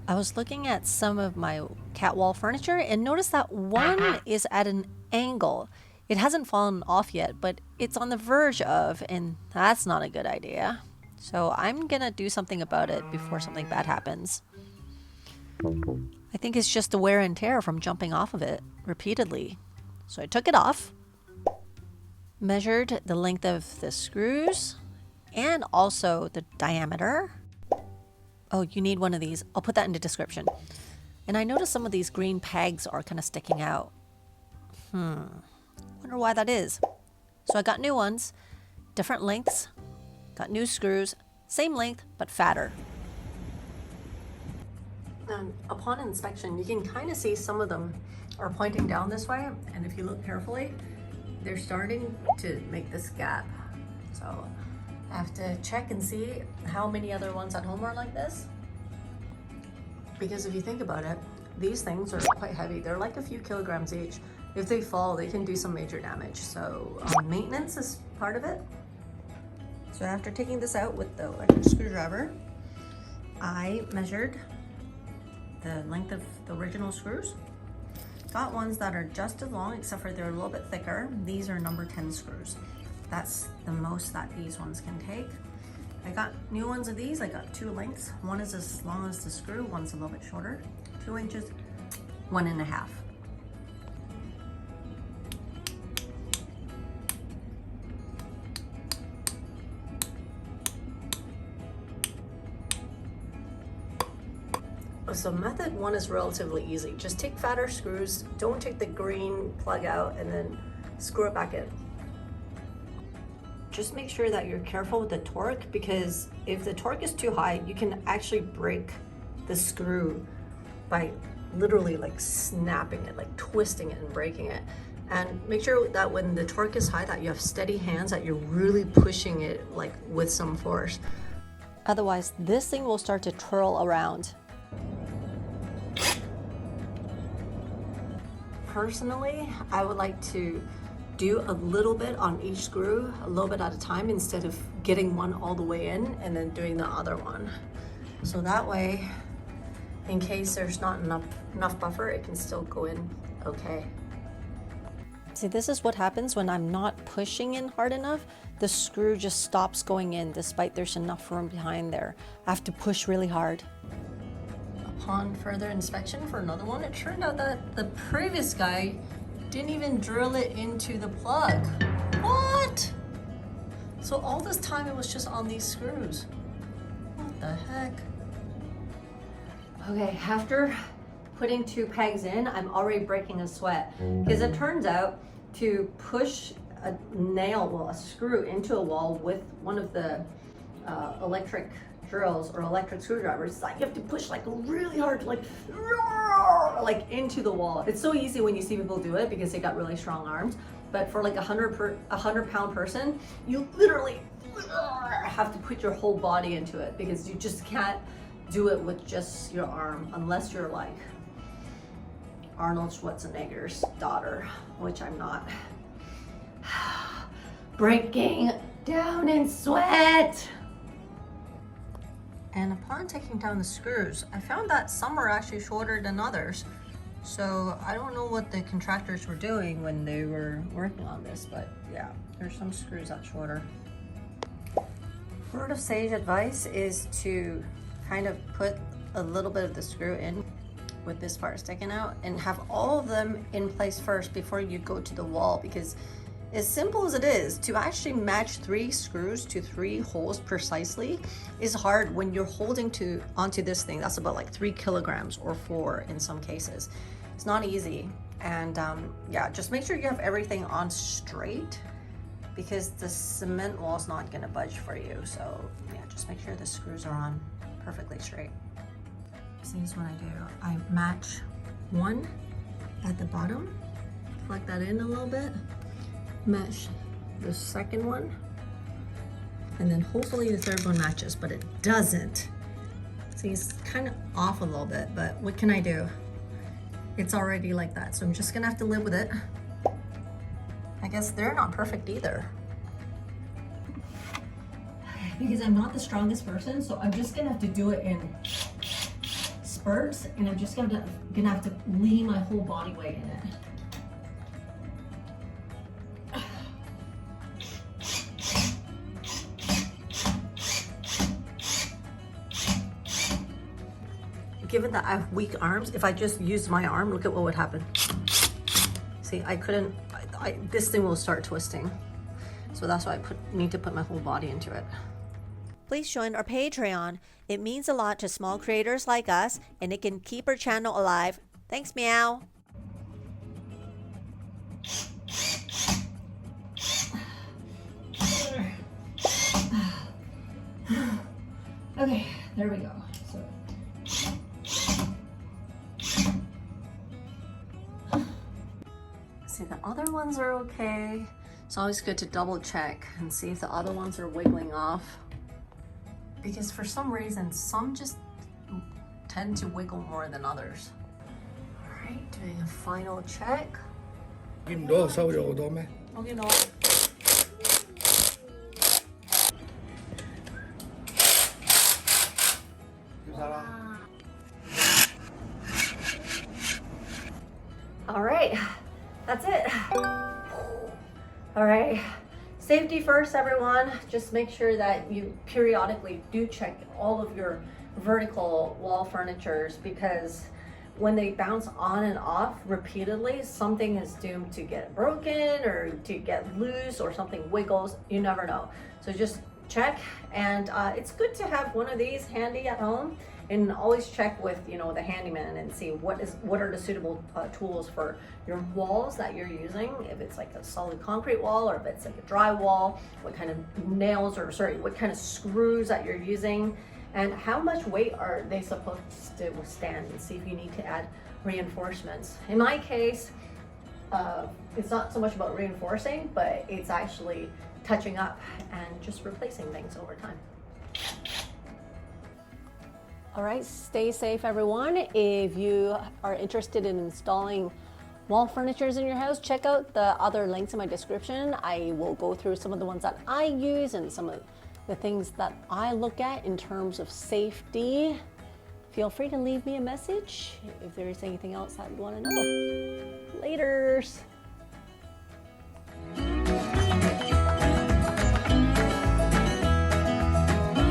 I was looking at some of my cat wall furniture and noticed that one is at an angle. It hasn't fallen off yet, but it's on the verge of, and that's not a good idea. So I'm gonna do something about it before something bad happens. I think it's just the wear and tear from jumping off of it repeatedly. So I took it off, measured the length of the screws, and also the diameter. Oh, you need one of these. I'll put that in the description. And I noticed some of these green pegs are kind of sticking out. Wonder why that is. So I got new ones, different lengths, got new screws, same length, but fatter. And upon inspection, you can kind of see some of them are pointing down this way. And if you look carefully, they're starting to make this gap. So I have to check and see how many other ones at home are like this. Because if you think about it, these things are quite heavy. They're like a few kilograms each. If they fall, they can do some major damage. So maintenance is part of it. So after taking this out with the electric screwdriver, I measured the length of the original screws. Got ones that are just as long, except for they're a little bit thicker. These are number 10 screws. That's the most that these ones can take. I got new ones of these. I got two lengths. One is as long as the screw, one's a little bit shorter. 2 inches, 1.5. So method one is relatively easy. Just take fatter screws, don't take the green plug out, and then screw it back in. Just make sure that you're careful with the torque, because if the torque is too high, you can actually break the screw by literally like snapping it, like twisting it and breaking it. And make sure that when the torque is high, that you have steady hands, that you're really pushing it like with some force. Otherwise, this thing will start to twirl around. Personally, I would like to do a little bit on each screw, a little bit at a time, instead of getting one all the way in and then doing the other one. So that way, in case there's not enough buffer, it can still go in okay. See, this is what happens when I'm not pushing in hard enough. The screw just stops going in despite there's enough room behind there. I have to push really hard. Upon further inspection for another one, it turned out that the previous guy didn't even drill it into the plug. What? So all this time it was just on these screws. What the heck? Okay, after putting 2 pegs in, I'm already breaking a sweat, because it turns out to push a nail, well, a screw into a wall with one of the electric drills or electric screwdrivers, it's like you have to push like really hard, like into the wall. It's so easy when you see people do it because they got really strong arms, but for like a 100-pound person, you literally have to put your whole body into it, because you just can't do it with just your arm unless you're like Arnold Schwarzenegger's daughter, which I'm not. Breaking down in sweat. And upon taking down the screws, I found that some are actually shorter than others. So I don't know what the contractors were doing when they were working on this, but yeah, there's some screws that's shorter. Word of sage advice is to kind of put a little bit of the screw in with this part sticking out, and have all of them in place first before you go to the wall, because as simple as it is, to actually match 3 screws to 3 holes precisely is hard when you're holding onto this thing that's about like 3 kilograms or 4 in some cases. It's not easy. And yeah, just make sure you have everything on straight, because the cement wall's not gonna budge for you. So yeah, just make sure the screws are on perfectly straight. See, this is what I do. I match one at the bottom, plug that in a little bit, match the second one, and then hopefully the third one matches, but it doesn't. See, it's kind of off a little bit, but what can I do? It's already like that, so I'm just gonna have to live with it. I guess they're not perfect either. Because I'm not the strongest person, so I'm just gonna have to do it in first, and I'm just gonna have to lean my whole body weight in it. Given that I have weak arms, if I just use my arm, look at what would happen. See, I couldn't, this thing will start twisting. So that's why I need to put my whole body into it. Please join our Patreon. It means a lot to small creators like us, and it can keep our channel alive. Thanks, meow. Okay, there we go. See, the other ones are okay. It's always good to double check and see if the other ones are wiggling off. Because for some reason, some just tend to wiggle more than others. All right, doing a final check. 見唔到我收咗好多咩？我見到。要晒啦。All right, that's it. All right, safety first, everyone. Just make sure that you periodically do check all of your vertical wall furnitures, because when they bounce on and off repeatedly, something is doomed to get broken or to get loose, or something wiggles. You never know. So just check, and it's good to have one of these handy at home, and always check with, you know, the handyman and see what are the suitable tools for your walls that you're using. If it's like a solid concrete wall, or if it's like a dry wall, what kind of nails, or sorry, what kind of screws that you're using, and how much weight are they supposed to withstand, and see if you need to add reinforcements. In my case, it's not so much about reinforcing, but it's actually touching up and just replacing things over time. All right, stay safe, everyone. If you are interested in installing wall furnitures in your house, check out the other links in my description. I will go through some of the ones that I use and some of the things that I look at in terms of safety. Feel free to leave me a message if there is anything else that you want to know. Laters.